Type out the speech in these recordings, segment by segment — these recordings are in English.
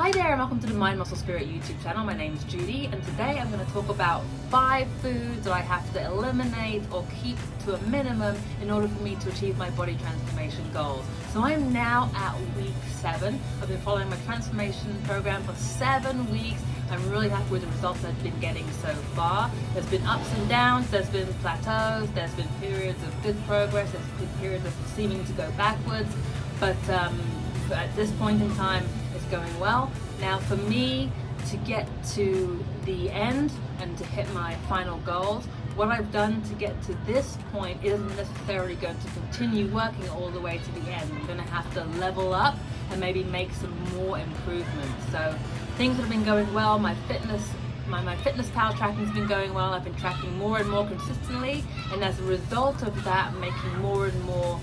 Hi there and welcome to the Mind Muscle Spirit YouTube channel. My name is Judy and today I'm going to talk about 5 foods that I have to eliminate or keep to a minimum in order for me to achieve my body transformation goals. So I'm now at week 7. I've been following my transformation program for 7 weeks. I'm really happy with the results I've been getting so far. There's been ups and downs, there's been plateaus, there's been periods of good progress, there's been periods of seeming to go backwards, but at this point in time it's going well. Now for me to get to the end and to hit my final goals, what I've done to get to this point isn't necessarily going to continue working all the way to the end. I'm going to have to level up and maybe make some more improvements. So things that have been going well, my FitnessPal tracking's been going well. I've been tracking more and more consistently, and as a result of that, I'm making more and more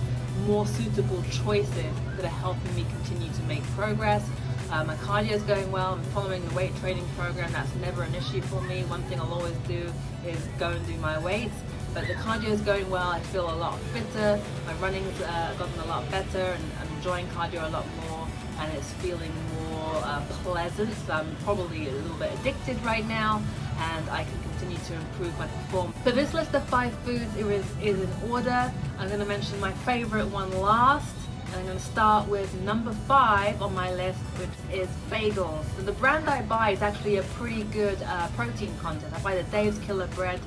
suitable choices that are helping me continue to make progress. My cardio is going well. I'm following the weight training program. That's never an issue for me. One thing I'll always do is go and do my weights. But the cardio is going well. I feel a lot fitter. My running's gotten a lot better, and I'm enjoying cardio a lot more, and it's feeling more pleasant. So I'm probably a little bit addicted right now, and I can continue to improve my performance. So this list of 5 foods is in order. I'm going to mention my favorite one last. I'm going to start with number 5 on my list, which is bagels. So the brand I buy is actually a pretty good protein content. I buy the Dave's Killer Bread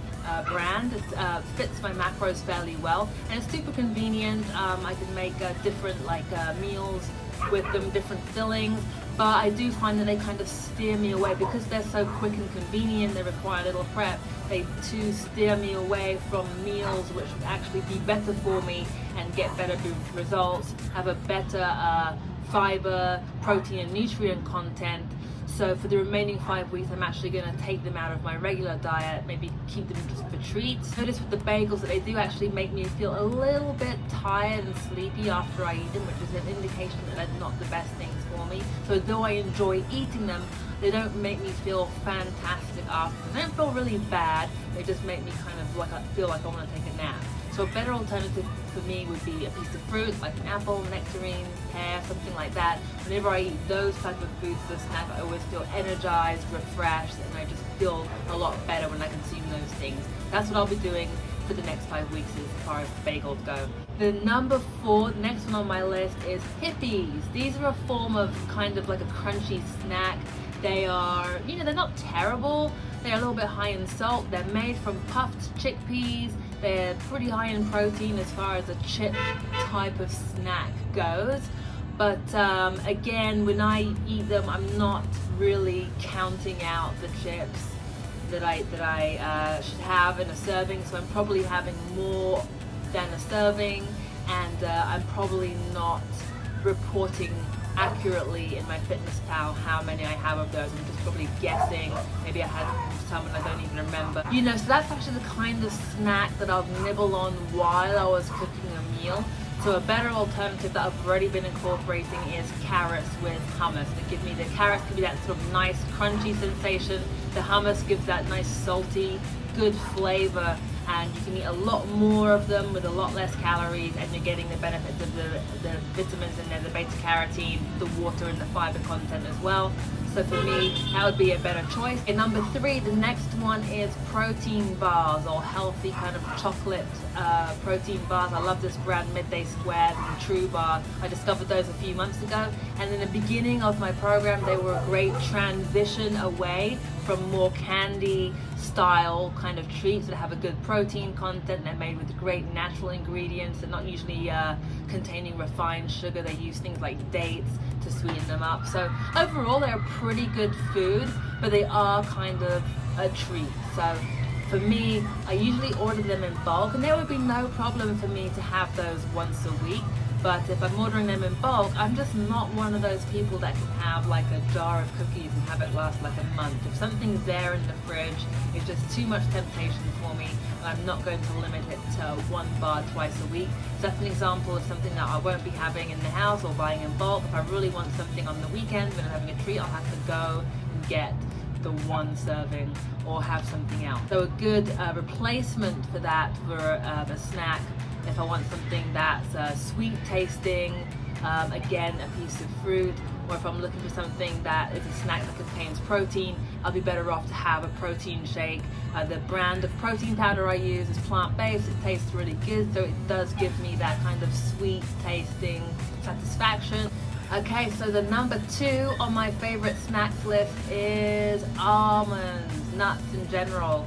brand. It fits my macros fairly well, and it's super convenient. I can make different meals with them, different fillings, but I do find that they kind of steer me away because they're so quick and convenient. They require little prep. They too steer me away from meals which would actually be better for me and get better results, have a better fiber, protein and nutrient content. So for the remaining 5 weeks, I'm actually going to take them out of my regular diet, maybe keep them just for treats. Notice with the bagels that they do actually make me feel a little bit tired and sleepy after I eat them, which is an indication that they're not the best things for me. So though I enjoy eating them, they don't make me feel fantastic after. They don't feel really bad, they just make me kind of feel like I want to take a nap. So a better alternative for me would be a piece of fruit, like an apple, nectarine, pear, something like that. Whenever I eat those type of foods as a snack, I always feel energized, refreshed, and I just feel a lot better when I consume those things. That's what I'll be doing for the next 5 weeks as far as bagels go. The number 4, the next one on my list, is Hippies. These are a form of kind of like a crunchy snack. They are, they're not terrible. They're a little bit high in salt. They're made from puffed chickpeas. They're pretty high in protein as far as a chip type of snack goes. But again, when I eat them, I'm not really counting out the chips that I should have in a serving. So I'm probably having more than a serving, and I'm probably not reporting accurately in my FitnessPal how many I have of those. I'm just probably guessing. Maybe I had some and I don't even remember. So that's actually the kind of snack that I'll nibble on while I was cooking a meal. So a better alternative that I've already been incorporating is carrots with hummus. The carrots give me that sort of nice crunchy sensation. The hummus gives that nice salty, good flavor, and you can eat a lot more of them with a lot less calories, and you're getting the benefits of the vitamins in there, the beta carotene, the water and the fiber content as well. So for me, that would be a better choice. And number 3, the next one is protein bars, or healthy kind of chocolate protein bars. I love this brand, Midday Squares and True Bar. I discovered those a few months ago, and in the beginning of my program, they were a great transition away from more candy style kind of treats that have a good protein content. They're made with great natural ingredients. They're not usually containing refined sugar. They use things like dates to sweeten them up. So overall, they're a pretty good food, but they are kind of a treat. So for me, I usually order them in bulk, and there would be no problem for me to have those once a week. But if I'm ordering them in bulk, I'm just not one of those people that can have like a jar of cookies and have it last like a month. If something's there in the fridge, it's just too much temptation for me, and I'm not going to limit it to 1 bar twice a week. So that's an example of something that I won't be having in the house or buying in bulk. If I really want something on the weekend when I'm having a treat, I'll have to go and get the 1 serving or have something else. So a good replacement for that for a snack If I want something that's sweet tasting, again, a piece of fruit. Or if I'm looking for something that is a snack that contains protein, I'll be better off to have a protein shake. The brand of protein powder I use is plant-based. It tastes really good, so it does give me that kind of sweet tasting satisfaction. Okay, so the number 2 on my favorite snacks list is almonds, nuts in general.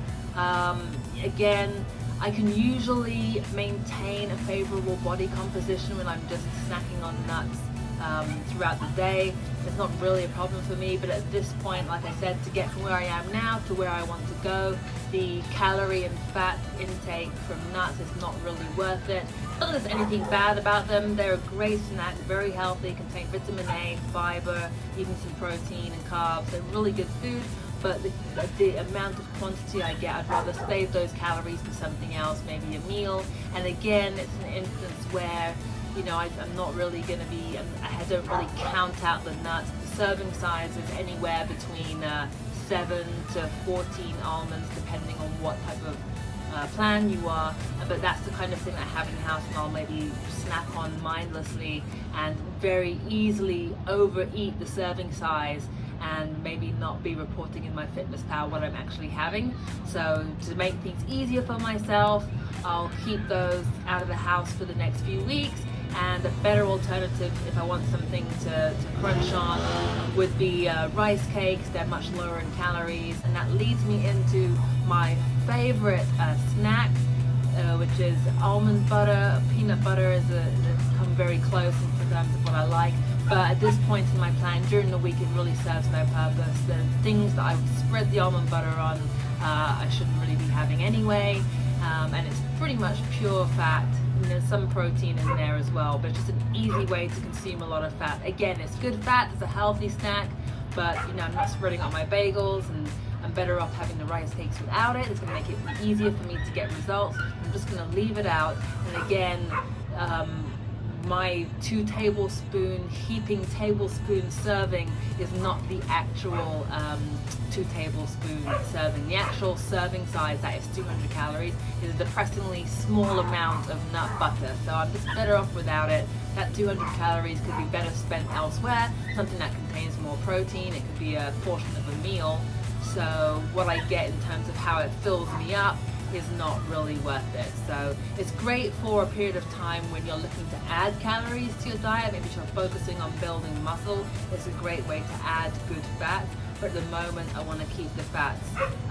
Again, I can usually maintain a favorable body composition when I'm just snacking on nuts throughout the day. It's not really a problem for me, but at this point, like I said, to get from where I am now to where I want to go, the calorie and fat intake from nuts is not really worth it. Not that there's anything bad about them. They're a great snack, very healthy, contain vitamin A, fiber, even some protein and carbs. They're really good food, but the amount of quantity I get, I'd rather save those calories for something else, maybe a meal. And again, it's an instance where, you know, I'm not really going to be, I don't really count out the nuts. The serving size is anywhere between 7 to 14 almonds, depending on what type of plan you are. But that's the kind of thing I have in the house, and I'll maybe snack on mindlessly and very easily overeat the serving size and maybe not be reporting in MyFitnessPal what I'm actually having. So to make things easier for myself, I'll keep those out of the house for the next few weeks. And a better alternative, if I want something to crunch on, would be rice cakes. They're much lower in calories, and that leads me into my favorite snack, which is almond butter. Peanut butter is come very close in terms of what I like, but at this point in my plan, during the week, it really serves no purpose. The things that I would spread the almond butter on, I shouldn't really be having anyway, and it's pretty much pure fat. And there's some protein in there as well, but it's just an easy way to consume a lot of fat. Again, it's good fat, it's a healthy snack, but you know, I'm not spreading on my bagels, and I'm better off having the rice cakes without it. It's going to make it easier for me to get results. I'm just going to leave it out. And again, my 2 tablespoon heaping tablespoon serving is not the actual 2 tablespoon serving. The actual serving size, that is 200 calories, is a depressingly small amount of nut butter. So I'm just better off without it. That 200 calories could be better spent elsewhere, something that contains more protein. It could be a portion of a meal. So what I get in terms of how it fills me up is not really worth it. So it's great for a period of time when you're looking to add calories to your diet. Maybe you're focusing on building muscle. It's a great way to add good fat. But at the moment, I want to keep the fats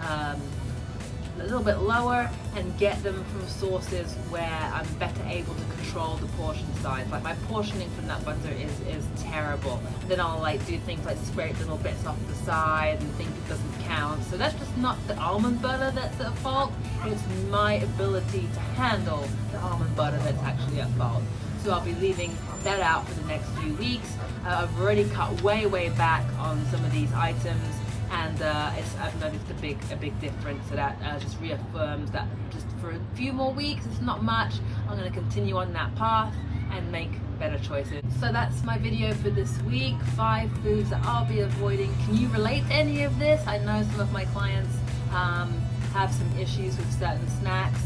a little bit lower and get them from sources where I'm better able to control the portion size. Like my portioning for nut butter is terrible. Then I'll like do things like scrape little bits off the side and think it doesn't count. So that's just not the almond butter that's at fault. It's my ability to handle the almond butter that's actually at fault. So I'll be leaving that out for the next few weeks. I've already cut way back on some of these items, and I've noticed a big difference. So that just reaffirms that just for a few more weeks, it's not much. I'm going to continue on that path and make better choices. So that's my video for this week. 5 foods that I'll be avoiding. Can you relate to any of this? I know some of my clients have some issues with certain snacks,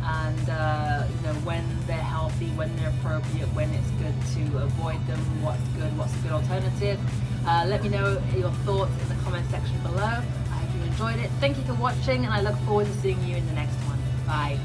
and you know, when they're healthy, when they're appropriate, when it's good to avoid them, what's a good alternative. Let me know your thoughts in the comment section below. I hope you enjoyed it. Thank you for watching, and I look forward to seeing you in the next one. Bye.